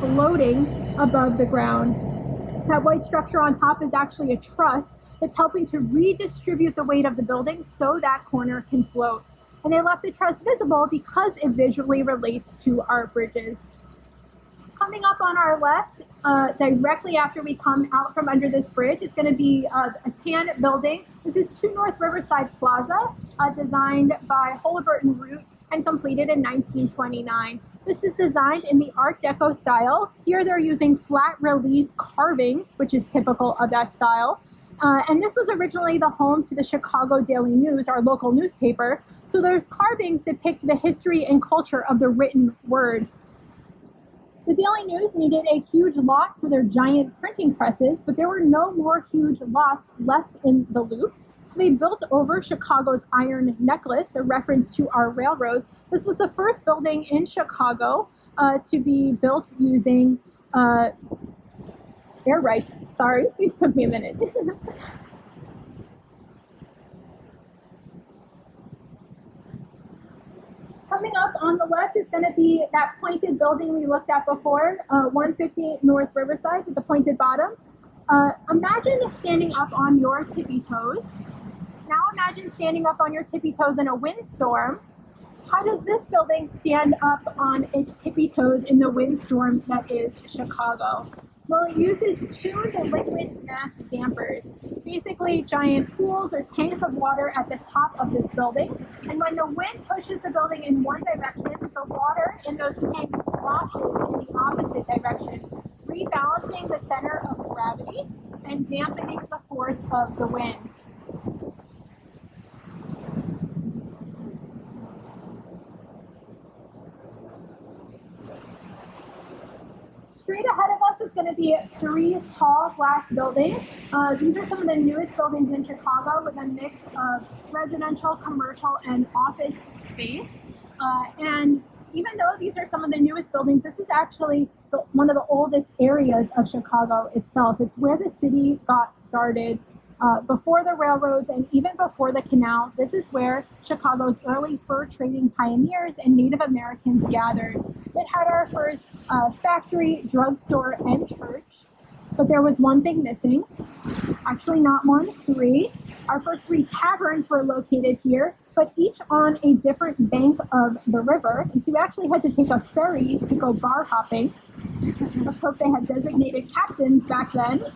floating above the ground. That white structure on top is actually a truss that's helping to redistribute the weight of the building so that corner can float. And they left the truss visible because it visually relates to our bridges. Coming up on our left, directly after we come out from under this bridge, is going to be a tan building. This is 2 North Riverside Plaza, designed by Holiburton Root and completed in 1929. This is designed in the Art Deco style. Here they're using flat relief carvings, which is typical of that style. And this was originally the home to the Chicago Daily News, our local newspaper. So those carvings depict the history and culture of the written word. The Daily News needed a huge lot for their giant printing presses, but there were no more huge lots left in the loop. So they built over Chicago's Iron Necklace, a reference to our railroads. This was the first building in Chicago to be built using air rights. Sorry, it took me a minute. Coming up on the left is going to be that pointed building we looked at before, 150 North Riverside with the pointed bottom. Imagine standing up on your tippy toes. Now imagine standing up on your tippy toes in a windstorm. How does this building stand up on its tippy toes in the windstorm that is Chicago? Well, it uses tuned liquid mass dampers, basically giant pools or tanks of water at the top of this building. And when the wind pushes the building in one direction, the water in those tanks sloshes in the opposite direction, rebalancing the center of gravity and dampening the force of the wind. Straight ahead of us is going to be 3 tall glass buildings. These are some of the newest buildings in Chicago with a mix of residential, commercial, and office space. And even though these are some of the newest buildings, this is actually one of the oldest areas of Chicago itself. It's where the city got started. Before the railroads and even before the canal, this is where Chicago's early fur trading pioneers and Native Americans gathered. It had our first factory, drugstore, and church, but there was one thing missing. Actually, not one, 3. Our first 3 taverns were located here, but each on a different bank of the river. And so we actually had to take a ferry to go bar hopping. Let's hope they had designated captains back then.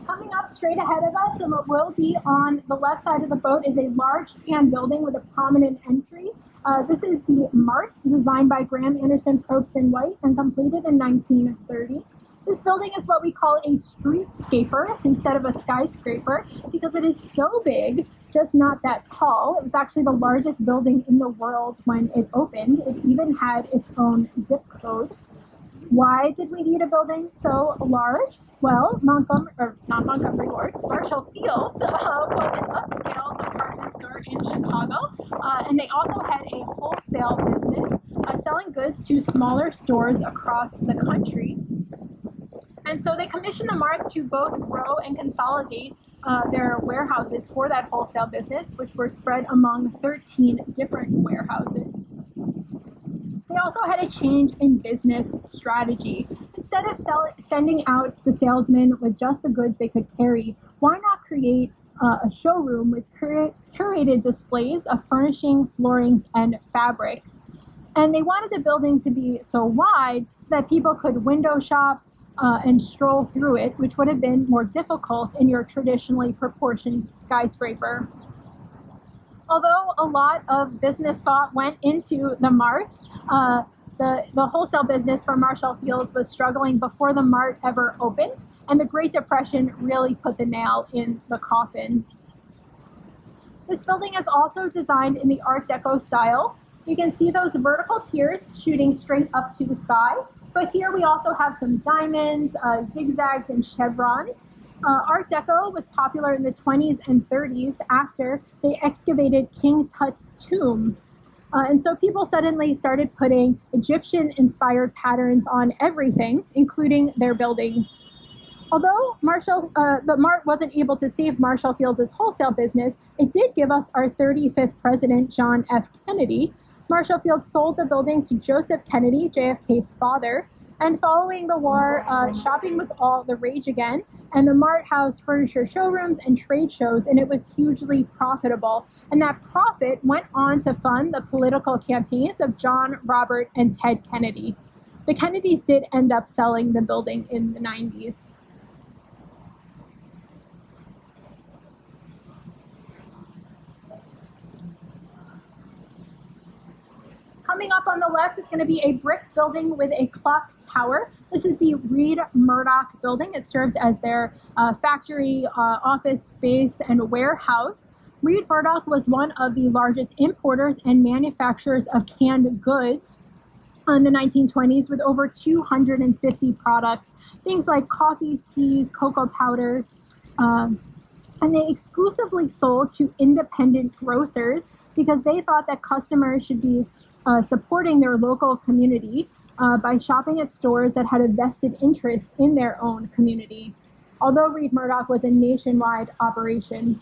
Coming up straight ahead of us, and what will be on the left side of the boat, is a large tan building with a prominent entry. This is the Mart, designed by Graham Anderson, Probst & White, and completed in 1930. This building is what we call a streetscaper instead of a skyscraper because it is so big, just not that tall. It was actually the largest building in the world when it opened. It even had its own zip code. Why did we need a building so large? Well, Marshall Fields was an upscale department store in Chicago, and they also had a wholesale business selling goods to smaller stores across the country. And so they commissioned the Mart to both grow and consolidate their warehouses for that wholesale business, which were spread among 13 different warehouses. They also had a change in business strategy. Instead of sending out the salesmen with just the goods they could carry, why not create a showroom with curated displays of furnishing, floorings, and fabrics? And they wanted the building to be so wide so that people could window shop and stroll through it, which would have been more difficult in your traditionally proportioned skyscraper. Although a lot of business thought went into the Mart, the wholesale business for Marshall Fields was struggling before the Mart ever opened, and the Great Depression really put the nail in the coffin. This building is also designed in the Art Deco style. You can see those vertical piers shooting straight up to the sky, but here we also have some diamonds, zigzags, and chevrons. Art Deco was popular in the 20s and 30s after they excavated King Tut's tomb. And so people suddenly started putting Egyptian-inspired patterns on everything, including their buildings. Although the Mart wasn't able to save Marshall Field's wholesale business, it did give us our 35th president, John F. Kennedy. Marshall Field sold the building to Joseph Kennedy, JFK's father, and following the war, shopping was all the rage again, and the Mart housed furniture showrooms and trade shows, and it was hugely profitable. And that profit went on to fund the political campaigns of John, Robert, and Ted Kennedy. The Kennedys did end up selling the building in the 90s. Coming up on the left is going to be a brick building with a clock tower. This is the Reed Murdoch building. It served as their factory, office space, and warehouse. Reed Murdoch was one of the largest importers and manufacturers of canned goods in the 1920s with over 250 products, things like coffees, teas, cocoa powder, and they exclusively sold to independent grocers because they thought that customers should be supporting their local community by shopping at stores that had a vested interest in their own community, although Reed Murdoch was a nationwide operation.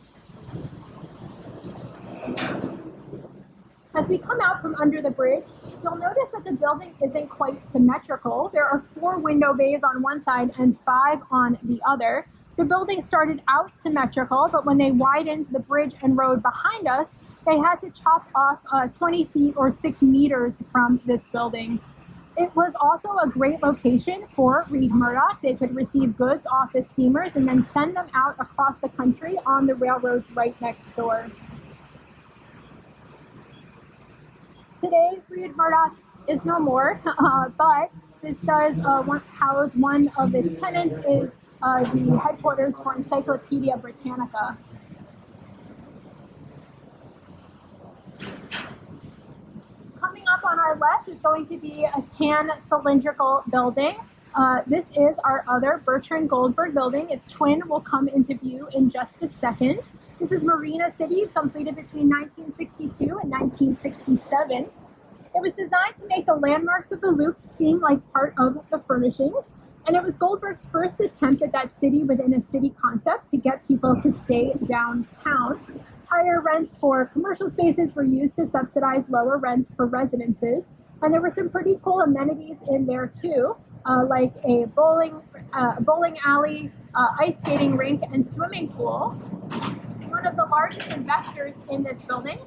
As we come out from under the bridge, you'll notice that the building isn't quite symmetrical. There are 4 window bays on one side and 5 on the other. The building started out symmetrical, but when they widened the bridge and road behind us, they had to chop off 20 feet or 6 meters from this building. It was also a great location for Reed Murdoch. They could receive goods off the steamers and then send them out across the country on the railroads right next door. Today, Reed Murdoch is no more, but this does house one of its tenants is the headquarters for Encyclopedia Britannica. Coming up on our left is going to be a tan cylindrical building. This is our other Bertrand Goldberg building. Its twin will come into view in just a second. This is Marina City, completed between 1962 and 1967. It was designed to make the landmarks of the Loop seem like part of the furnishings, and it was Goldberg's first attempt at that city within a city concept to get people to stay downtown. Higher rents for commercial spaces were used to subsidize lower rents for residences, and there were some pretty cool amenities in there too, like a bowling alley, ice skating rink, and swimming pool. One of the largest investors in this building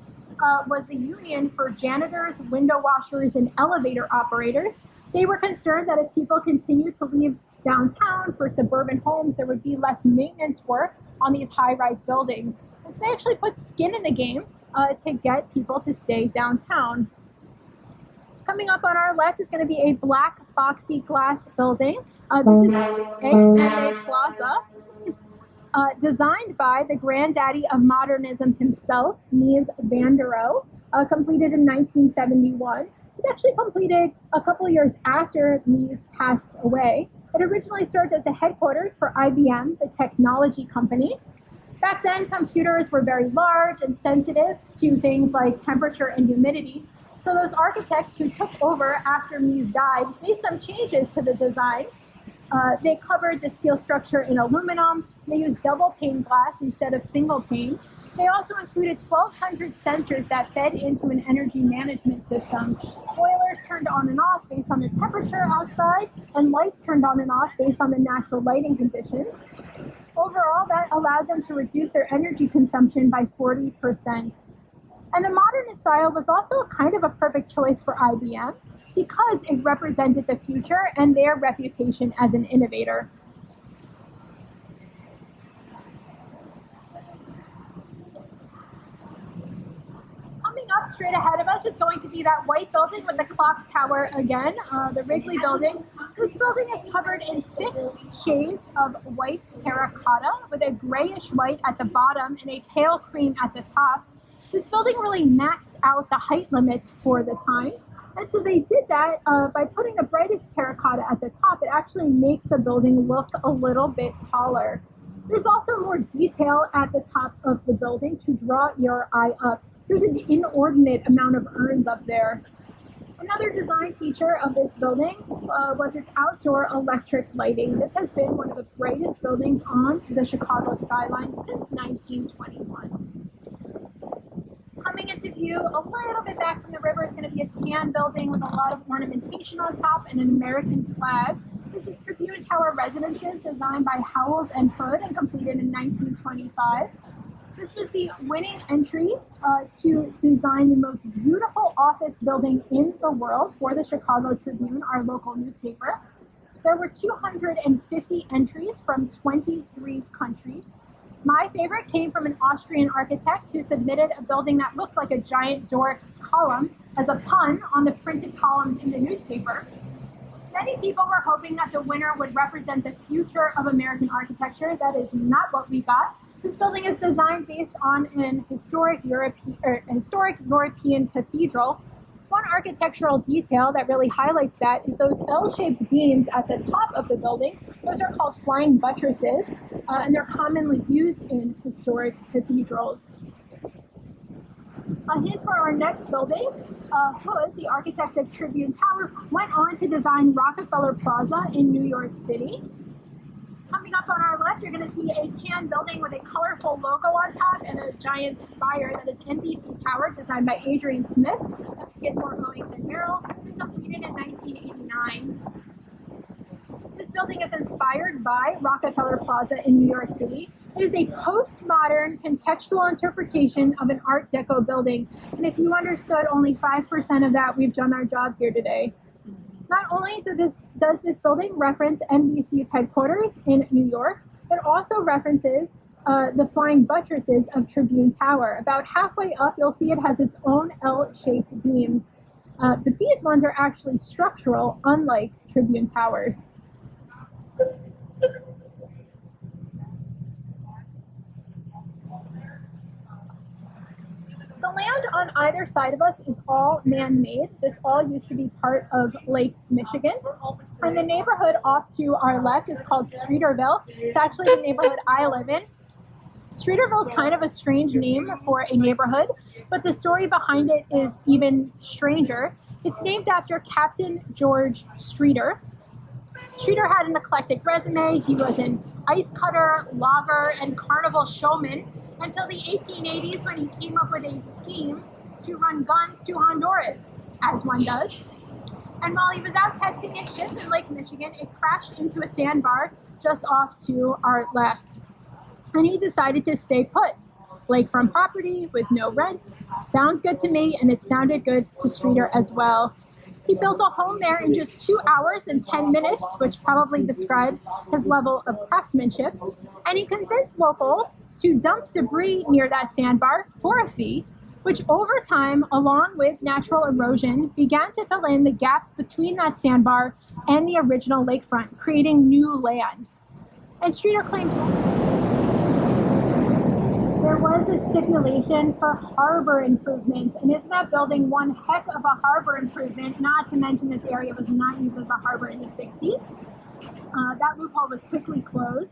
was the Union for Janitors, Window Washers, and Elevator Operators. They were concerned that if people continued to leave downtown for suburban homes, there would be less maintenance work on these high-rise buildings. And so they actually put skin in the game to get people to stay downtown. Coming up on our left is going to be a black boxy glass building. This is A&A Plaza. Designed by the granddaddy of modernism himself, Mies van der Rohe, completed in 1971. It was actually completed a couple of years after Mies passed away. It originally served as the headquarters for IBM, the technology company. Back then, computers were very large and sensitive to things like temperature and humidity. So those architects who took over after Mies died made some changes to the design. They covered the steel structure in aluminum. They used double pane glass instead of single pane. They also included 1,200 sensors that fed into an energy management system. Boilers turned on and off based on the temperature outside, and lights turned on and off based on the natural lighting conditions. Overall, that allowed them to reduce their energy consumption by 40%. And the modernist style was also kind of a perfect choice for IBM because it represented the future and their reputation as an innovator. Coming up straight ahead of us is going to be that white building with the clock tower again, the Wrigley building. This building is covered in 6 shades of white terracotta with a grayish white at the bottom and a pale cream at the top. This building really maxed out the height limits for the time. And so they did that by putting the brightest terracotta at the top. It actually makes the building look a little bit taller. There's also more detail at the top of the building to draw your eye up. There's an inordinate amount of urns up there. Another design feature of this building was its outdoor electric lighting. This has been one of the brightest buildings on the Chicago skyline since 1921. Coming into view a little bit back from the river is going to be a tan building with a lot of ornamentation on top and an American flag. This is Tribune Tower Residences, designed by Howells and Hood and completed in 1925. This was the winning entry to design the most beautiful office building in the world for the Chicago Tribune, our local newspaper. There were 250 entries from 23 countries. My favorite came from an Austrian architect who submitted a building that looked like a giant Doric column as a pun on the printed columns in the newspaper. Many people were hoping that the winner would represent the future of American architecture. That is not what we got. This building is designed based on an historic European cathedral. One architectural detail that really highlights that is those L-shaped beams at the top of the building. Those are called flying buttresses, and they're commonly used in historic cathedrals. A hint for our next building, Hood, the architect of Tribune Tower, went on to design Rockefeller Plaza in New York City. Coming up on our left, you're going to see a tan building with a colorful logo on top and a giant spire that is NBC Tower, designed by Adrian Smith of Skidmore, Owings & Merrill, and completed in 1989. This building is inspired by Rockefeller Plaza in New York City. It is a postmodern contextual interpretation of an Art Deco building. And if you understood only 5% of that, we've done our job here today. Not only does this building reference NBC's headquarters in New York, it also references the flying buttresses of Tribune Tower. About halfway up, you'll see it has its own L-shaped beams. But these ones are actually structural, unlike Tribune Towers. The land on either side of us is all man-made. This all used to be part of Lake Michigan. And the neighborhood off to our left is called Streeterville. It's actually the neighborhood I live in. Streeterville is kind of a strange name for a neighborhood, but the story behind it is even stranger. It's named after Captain George Streeter. Streeter had an eclectic resume. He was an ice cutter, logger, and carnival showman until the 1880s, when he came up with a scheme to run guns to Honduras, as one does. And while he was out testing his ship in Lake Michigan, it crashed into a sandbar just off to our left. And he decided to stay put. Lakefront property with no rent. Sounds good to me, and it sounded good to Streeter as well. He built a home there in just 2 hours and 10 minutes, which probably describes his level of craftsmanship. And he convinced locals to dump debris near that sandbar for a fee, which over time, along with natural erosion, began to fill in the gap between that sandbar and the original lakefront, creating new land. And Streeter claimed there was a stipulation for harbor improvements, and isn't that building one heck of a harbor improvement? Not to mention this area was not used as a harbor in the 60s. That loophole was quickly closed.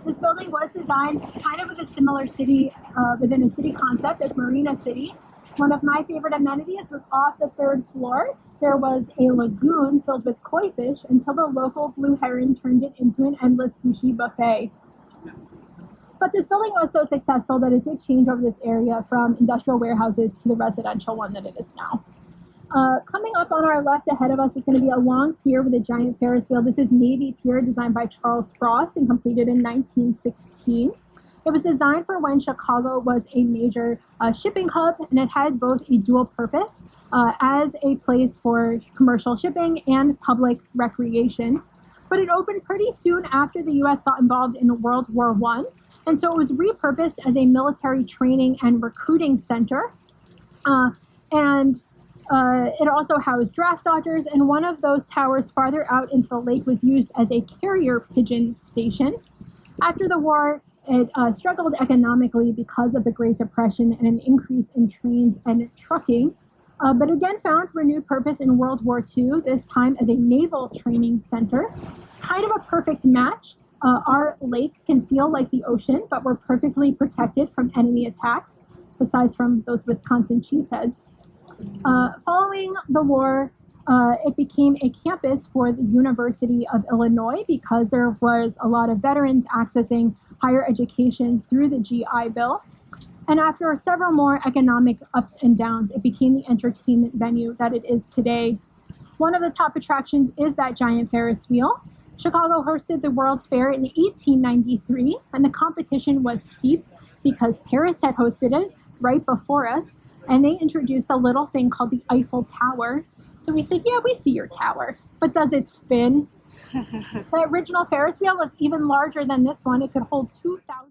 This building was designed kind of with a similar city, within a city concept as Marina City. One of my favorite amenities was off the 3rd floor. There was a lagoon filled with koi fish until the local blue heron turned it into an endless sushi buffet. But this building was so successful that it did change over this area from industrial warehouses to the residential one that it is now. Coming up on our left ahead of us is going to be a long pier with a giant Ferris wheel. This is Navy Pier, designed by Charles Frost and completed in 1916. It was designed for when Chicago was a major shipping hub, and it had both a dual purpose as a place for commercial shipping and public recreation. But it opened pretty soon after the U.S. got involved in World War I, and so it was repurposed as a military training and recruiting center. It also housed draft dodgers, and one of those towers farther out into the lake was used as a carrier pigeon station. After the war, it struggled economically because of the Great Depression and an increase in trains and trucking, but again found renewed purpose in World War II, this time as a naval training center. It's kind of a perfect match. Our lake can feel like the ocean, but we're perfectly protected from enemy attacks, besides from those Wisconsin cheeseheads. Following the war, it became a campus for the University of Illinois because there was a lot of veterans accessing higher education through the GI Bill. And after several more economic ups and downs, it became the entertainment venue that it is today. One of the top attractions is that giant Ferris wheel. Chicago hosted the World's Fair in 1893, and the competition was steep because Paris had hosted it right before us, and they introduced a little thing called the Eiffel Tower. So we said, yeah, we see your tower, but does it spin? The original Ferris wheel was even larger than this one. It could hold 2,000.